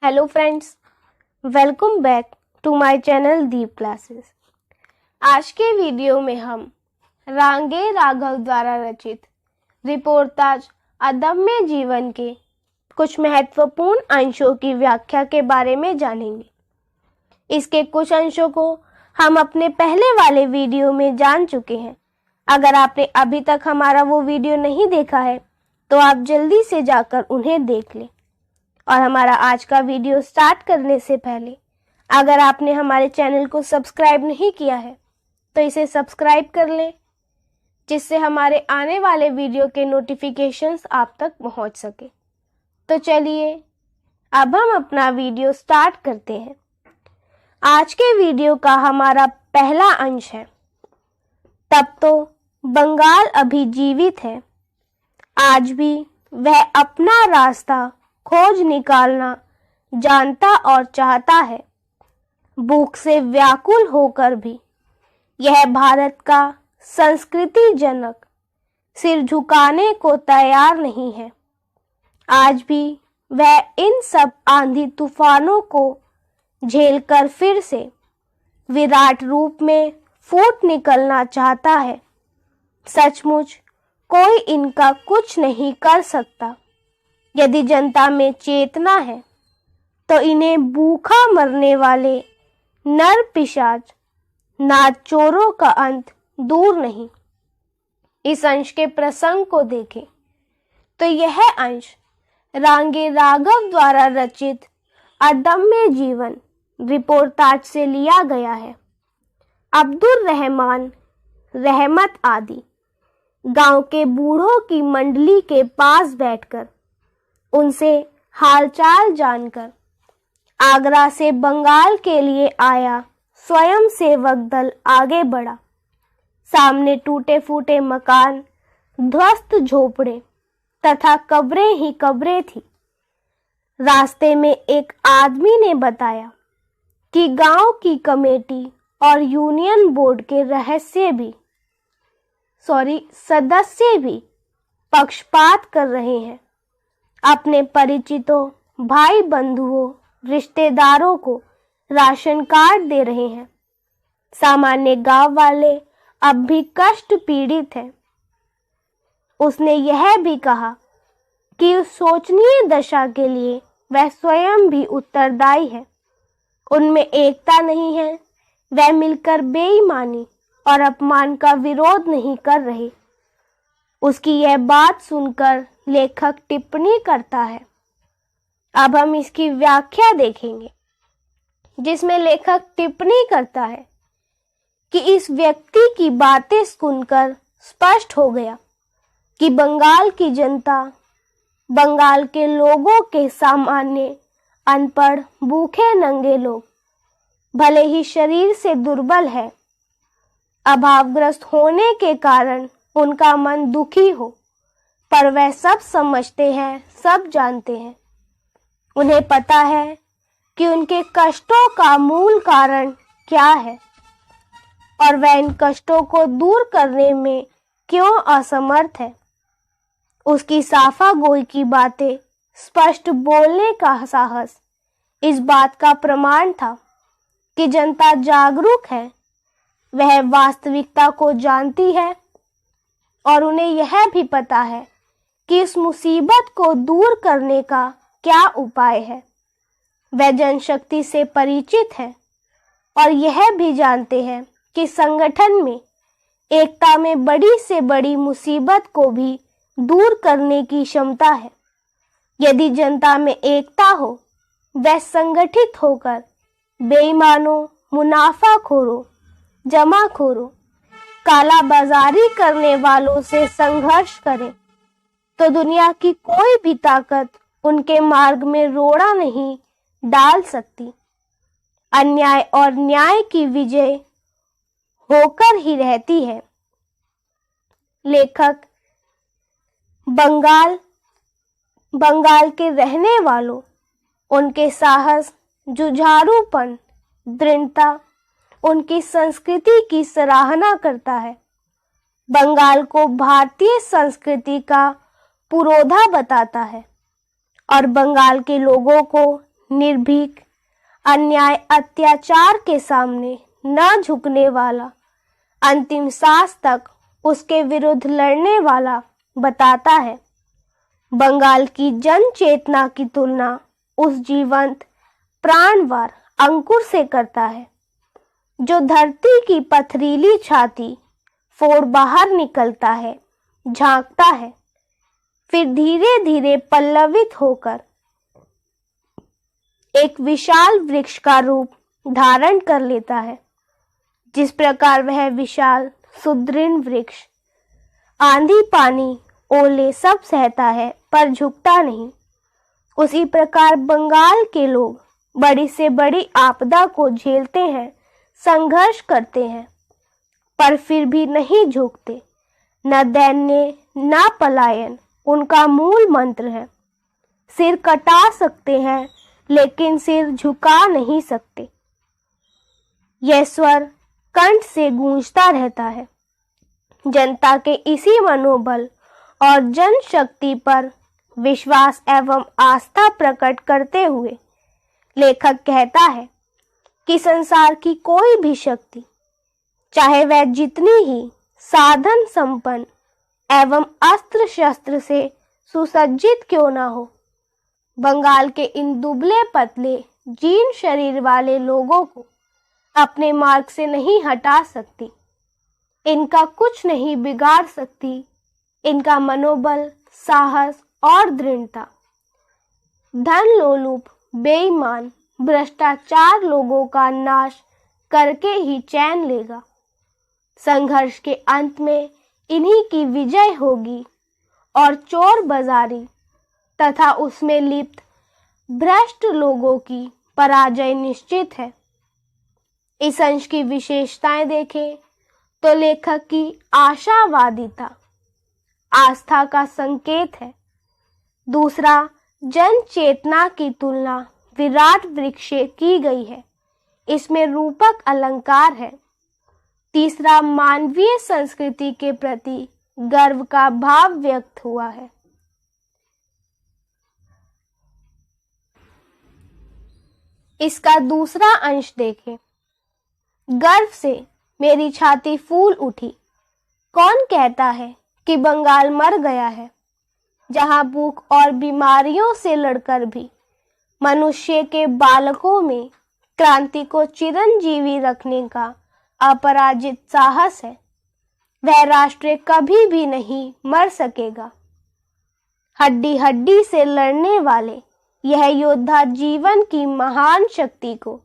Hello friends, welcome back to my channel Deep classes. आज के video में हम रांगे राघव द्वारा रचित रिपोर्ताज अदम्य जीवन के कुछ महत्वपूर्ण अंशों की व्याख्या के बारे में जानेंगे। इसके कुछ अंशों को हम अपने पहले वाले वीडियो में जान चुके हैं। अगर आपने अभी तक हमारा वो वीडियो नहीं देखा है तो आप जल्दी से जाकर उन्हें देख लें। और हमारा आज का वीडियो स्टार्ट करने से पहले अगर आपने हमारे चैनल को सब्सक्राइब नहीं किया है तो इसे सब्सक्राइब कर लें, जिससे हमारे आने वाले वीडियो के नोटिफिकेशंस आप तक पहुंच सके। तो चलिए अब हम अपना वीडियो स्टार्ट करते हैं। आज के वीडियो का हमारा पहला अंश है, तब तो बंगाल अभी जीवित है, आज भी वह अपना रास्ता खोज निकालना जानता और चाहता है। भूख से व्याकुल होकर भी यह भारत का संस्कृति जनक सिर झुकाने को तैयार नहीं है। आज भी वह इन सब आंधी तूफानों को झेलकर फिर से विराट रूप में फूट निकलना चाहता है। सचमुच कोई इनका कुछ नहीं कर सकता। यदि जनता में चेतना है तो इन्हें भूखा मरने वाले नर पिशाच नाचोरों का अंत दूर नहीं। इस अंश के प्रसंग को देखें तो यह अंश रांगे राघव द्वारा रचित अदम्य जीवन रिपोर्ताज से लिया गया है। अब्दुल रहमान रहमत आदि गांव के बूढ़ों की मंडली के पास बैठकर उनसे हालचाल जानकर आगरा से बंगाल के लिए आया स्वयं सेवक दल आगे बढ़ा। सामने टूटे फूटे मकान, ध्वस्त झोपड़े तथा कब्रें ही कब्रें थी। रास्ते में एक आदमी ने बताया कि गांव की कमेटी और यूनियन बोर्ड के सदस्य भी पक्षपात कर रहे हैं। अपने परिचितों, भाई बंधुओं, रिश्तेदारों को राशन कार्ड दे रहे हैं। सामान्य गांव वाले अब भी कष्ट पीड़ित हैं। उसने यह भी कहा कि उस शोचनीय दशा के लिए वह स्वयं भी उत्तरदायी है। उनमें एकता नहीं है, वह मिलकर बेईमानी और अपमान का विरोध नहीं कर रहे। उसकी यह बात सुनकर लेखक टिप्पणी करता है। अब हम इसकी व्याख्या देखेंगे, जिसमें लेखक टिप्पणी करता है कि इस व्यक्ति की बातें सुनकर स्पष्ट हो गया कि बंगाल की जनता, बंगाल के लोगों के सामान्य अनपढ़ भूखे नंगे लोग भले ही शरीर से दुर्बल है, अभावग्रस्त होने के कारण उनका मन दुखी हो, पर वह सब समझते हैं, सब जानते हैं। उन्हें पता है कि उनके कष्टों का मूल कारण क्या है और वह इन कष्टों को दूर करने में क्यों असमर्थ है। उसकी साफा गोई की बातें, स्पष्ट बोलने का साहस इस बात का प्रमाण था कि जनता जागरूक है, वह वास्तविकता को जानती है और उन्हें यह भी पता है कि इस मुसीबत को दूर करने का क्या उपाय है। वह जनशक्ति से परिचित है और यह भी जानते हैं कि संगठन में एकता में बड़ी से बड़ी मुसीबत को भी दूर करने की क्षमता है। यदि जनता में एकता हो, वह संगठित होकर बेईमानों, मुनाफाखोरों, जमाखोरों, काला बाजारी करने वालों से संघर्ष करे तो दुनिया की कोई भी ताकत उनके मार्ग में रोड़ा नहीं डाल सकती। अन्याय और न्याय की विजय होकर ही रहती है। लेखक बंगाल के रहने वालों, उनके साहस, जुझारूपन, दृढ़ता, उनकी संस्कृति की सराहना करता है। बंगाल को भारतीय संस्कृति का पुरोधा बताता है और बंगाल के लोगों को निर्भीक, अन्याय अत्याचार के सामने न झुकने वाला, अंतिम सांस तक उसके विरुद्ध लड़ने वाला बताता है। बंगाल की जन चेतना की तुलना उस जीवंत प्राणवार अंकुर से करता है जो धरती की पथरीली छाती फोड़ बाहर निकलता है, झांकता है, फिर धीरे धीरे पल्लवित होकर एक विशाल वृक्ष का रूप धारण कर लेता है। जिस प्रकार वह विशाल सुदृढ़ वृक्ष आंधी पानी ओले सब सहता है पर झुकता नहीं, उसी प्रकार बंगाल के लोग बड़ी से बड़ी आपदा को झेलते हैं, संघर्ष करते हैं, पर फिर भी नहीं झुकते। न दैन्य न पलायन उनका मूल मंत्र है। सिर कटा सकते हैं लेकिन सिर झुका नहीं सकते। यह स्वर कंठ से गूंजता रहता है। जनता के इसी मनोबल और जनशक्ति पर विश्वास एवं आस्था प्रकट करते हुए लेखक कहता है कि संसार की कोई भी शक्ति, चाहे वह जितनी ही साधन संपन्न एवं अस्त्र शस्त्र से सुसज्जित क्यों ना हो, बंगाल के इन दुबले पतले जीर्ण शरीर वाले लोगों को अपने मार्ग से नहीं हटा सकती, इनका कुछ नहीं बिगाड़ सकती। इनका मनोबल, साहस और दृढ़ता धन लोलुप, बेईमान, भ्रष्टाचार लोगों का नाश करके ही चैन लेगा। संघर्ष के अंत में इन्हीं की विजय होगी और चोर बाजारी तथा उसमें लिप्त भ्रष्ट लोगों की पराजय निश्चित है। इस अंश की विशेषताएं देखें तो लेखक की आशावादिता आस्था का संकेत है। दूसरा, जन चेतना की तुलना विराट वृक्ष से की गई है, इसमें रूपक अलंकार है। तीसरा, मानवीय संस्कृति के प्रति गर्व का भाव व्यक्त हुआ है। इसका दूसरा अंश देखें। गर्व से मेरी छाती फूल उठी। कौन कहता है कि बंगाल मर गया है, जहां भूख और बीमारियों से लड़कर भी मनुष्य के बालकों में क्रांति को चिरंजीवी रखने का अपराजित साहस है। वह राष्ट्र कभी भी नहीं मर सकेगा। हड्डी हड्डी से लड़ने वाले यह योद्धा जीवन की महान शक्ति को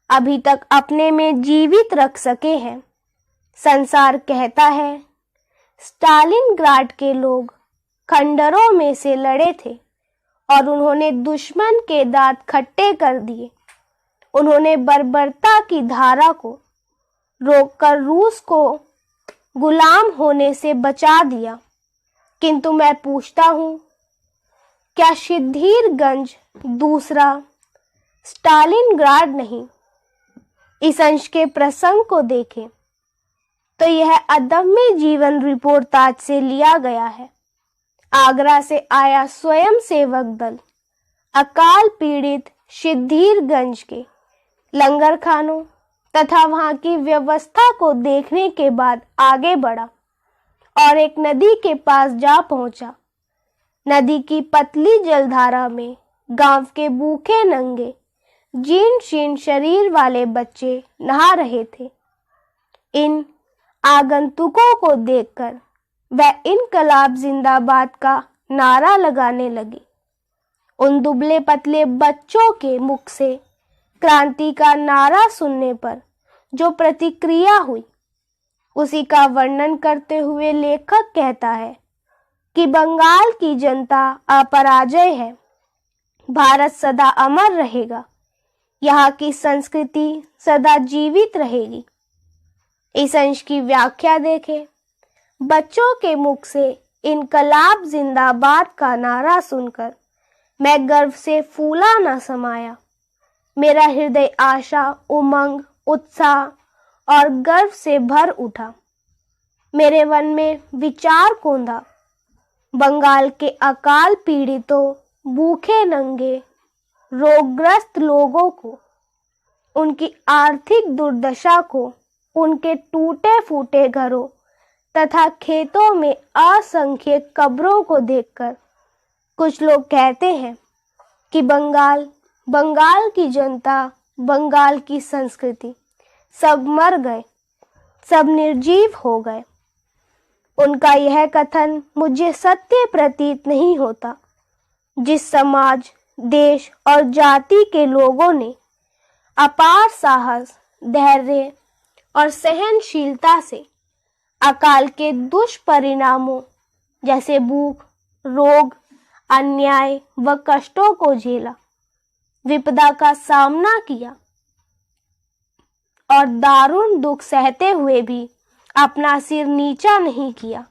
अभी तक अपने में जीवित रख सके हैं। संसार कहता है, स्टालिनग्राड के लोग खंडरों में से लड़े थे और उन्होंने दुश्मन के दांत खट्टे कर दिए। उन्होंने बर्बरता की धारा को रोककर रूस को गुलाम होने से बचा दिया। किंतु मैं पूछता हूँ, क्या सिद्धिरगंज दूसरा स्टालिनग्राड नहीं? इस अंश के प्रसंग को देखें तो यह अदम्य जीवन रिपोर्टाज से लिया गया है। आगरा से आया स्वयं सेवक दल अकाल पीड़ित सिद्धिरगंज के लंगर खानों तथा वहां की व्यवस्था को देखने के बाद आगे बढ़ा और एक नदी के पास जा पहुंचा। नदी की पतली जलधारा में गांव के भूखे नंगे जीर्ण शीर्ण शरीर वाले बच्चे नहा रहे थे। इन आगंतुकों को देखकर वह इनकलाब जिंदाबाद का नारा लगाने लगी। उन दुबले पतले बच्चों के मुख से क्रांति का नारा सुनने पर जो प्रतिक्रिया हुई, उसी का वर्णन करते हुए लेखक कहता है कि बंगाल की जनता अपराजय है। भारत सदा अमर रहेगा। यहाँ की संस्कृति सदा जीवित रहेगी। इस अंश की व्याख्या देखें। बच्चों के मुख से इनकलाब जिंदाबाद का नारा सुनकर मैं गर्व से फूला न समाया। मेरा हृदय आशा, उमंग, उत्साह और गर्व से भर उठा। मेरे मन में विचार कौंधा, बंगाल के अकाल पीड़ितों, भूखे नंगे, रोगग्रस्त लोगों को, उनकी आर्थिक दुर्दशा को, उनके टूटे फूटे घरों तथा खेतों में असंख्य कब्रों को देखकर कुछ लोग कहते हैं कि बंगाल की जनता, बंगाल की संस्कृति सब मर गए, सब निर्जीव हो गए। उनका यह कथन मुझे सत्य प्रतीत नहीं होता। जिस समाज, देश और जाति के लोगों ने अपार साहस, धैर्य और सहनशीलता से अकाल के दुष्परिणामों जैसे भूख, रोग, अन्याय व कष्टों को झेला, विपदा का सामना किया और दारुण दुख सहते हुए भी अपना सिर नीचा नहीं किया,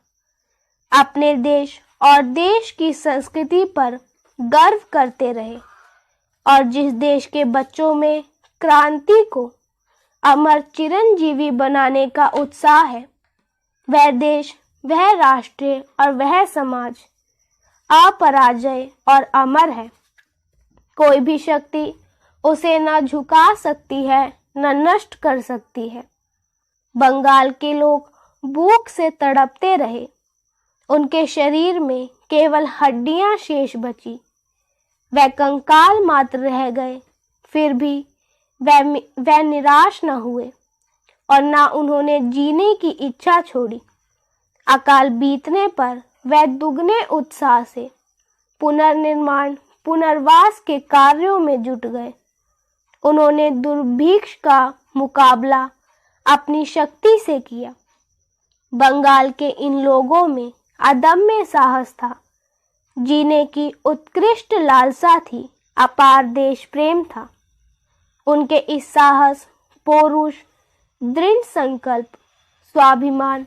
अपने देश और देश की संस्कृति पर गर्व करते रहे और जिस देश के बच्चों में क्रांति को अमर चिरंजीवी बनाने का उत्साह है, वह देश, वह राष्ट्र और वह समाज अपराजय और अमर है। कोई भी शक्ति उसे न झुका सकती है, न नष्ट कर सकती है। बंगाल के लोग भूख से तड़पते रहे, उनके शरीर में केवल हड्डियां शेष बची, वह कंकाल मात्र रह गए, फिर भी वह निराश न हुए और न उन्होंने जीने की इच्छा छोड़ी। अकाल बीतने पर वह दुगने उत्साह से पुनर्निर्माण, पुनर्वास के कार्यों में जुट गए। उन्होंने दुर्भिक्ष का मुकाबला अपनी शक्ति से किया। बंगाल के इन लोगों में अदम्य साहस था, जीने की उत्कृष्ट लालसा थी, अपार देश प्रेम था। उनके इस साहस, पौरुष, दृढ़ संकल्प, स्वाभिमान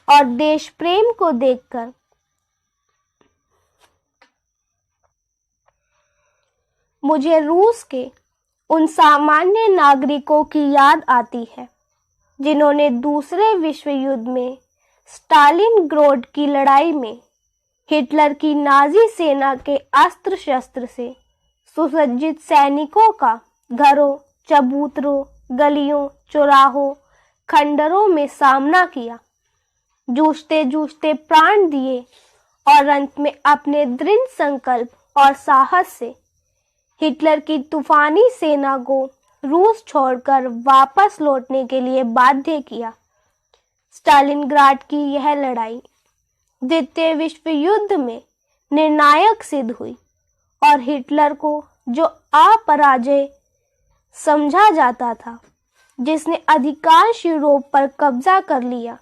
और देश प्रेम को देखकर मुझे रूस के उन सामान्य नागरिकों की याद आती है जिन्होंने दूसरे विश्व युद्ध में स्टालिनग्राड की लड़ाई में हिटलर की नाजी सेना के अस्त्र शस्त्र से सुसज्जित सैनिकों का घरों, चबूतरों, गलियों, चौराहों, खंडरों में सामना किया, जूझते जूझते प्राण दिए और अंत में अपने दृढ़ संकल्प और साहस से हिटलर की तूफानी सेना को रूस छोड़कर वापस लौटने के लिए बाध्य किया। स्टालिनग्राड की यह लड़ाई द्वितीय विश्व युद्ध में निर्णायक सिद्ध हुई और हिटलर को जो अपराजय समझा जाता था, जिसने अधिकांश यूरोप पर कब्जा कर लिया,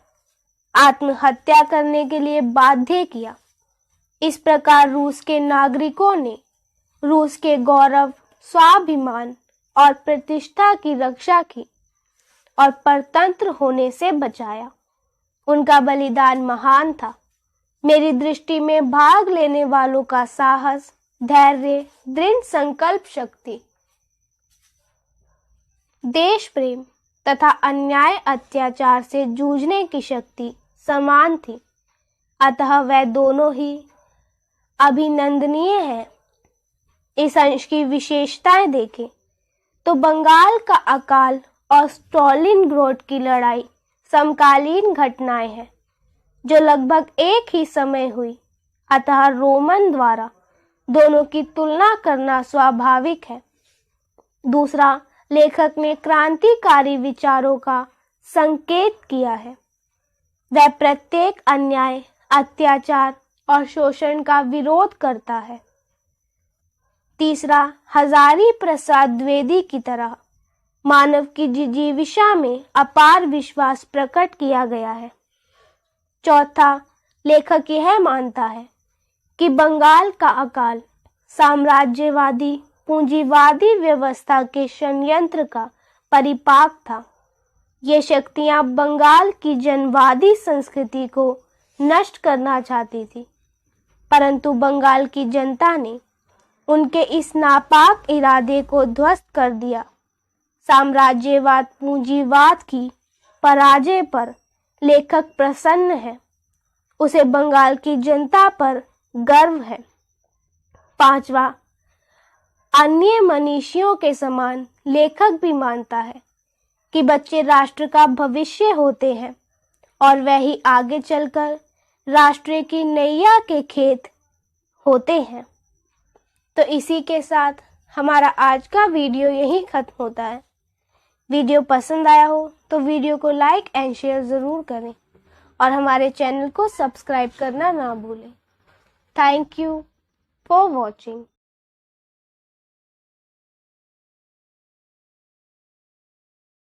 आत्महत्या करने के लिए बाध्य किया। इस प्रकार रूस के नागरिकों ने रूस के गौरव, स्वाभिमान और प्रतिष्ठा की रक्षा की और परतंत्र होने से बचाया। उनका बलिदान महान था। मेरी दृष्टि में भाग लेने वालों का साहस, धैर्य, दृढ़ संकल्प शक्ति, देश प्रेम तथा अन्याय अत्याचार से जूझने की शक्ति समान थी। अतः वह दोनों ही अभिनंदनीय है। इस अंश की विशेषताएं देखें तो बंगाल का अकाल और स्टालिनग्राड की लड़ाई समकालीन घटनाएं हैं जो लगभग एक ही समय हुई। अतः रोमन द्वारा दोनों की तुलना करना स्वाभाविक है। दूसरा, लेखक ने क्रांतिकारी विचारों का संकेत किया है। वह प्रत्येक अन्याय, अत्याचार और शोषण का विरोध करता है। तीसरा, हजारी प्रसाद द्विवेदी की तरह मानव की जिजीविषा में अपार विश्वास प्रकट किया गया है। चौथा, लेखक यह मानता है कि बंगाल का अकाल साम्राज्यवादी पूंजीवादी व्यवस्था के षड्यंत्र का परिपाक था। ये शक्तियां बंगाल की जनवादी संस्कृति को नष्ट करना चाहती थी, परंतु बंगाल की जनता ने उनके इस नापाक इरादे को ध्वस्त कर दिया। साम्राज्यवाद पूंजीवाद की पराजय पर लेखक प्रसन्न है। उसे बंगाल की जनता पर गर्व है। पांचवा, अन्य मनीषियों के समान लेखक भी मानता है कि बच्चे राष्ट्र का भविष्य होते हैं और वही आगे चलकर राष्ट्र की नैया के खेत होते हैं। तो इसी के साथ हमारा आज का वीडियो यहीं खत्म होता है। वीडियो पसंद आया हो तो वीडियो को लाइक एंड शेयर ज़रूर करें और हमारे चैनल को सब्सक्राइब करना ना भूलें। Thank you for watching.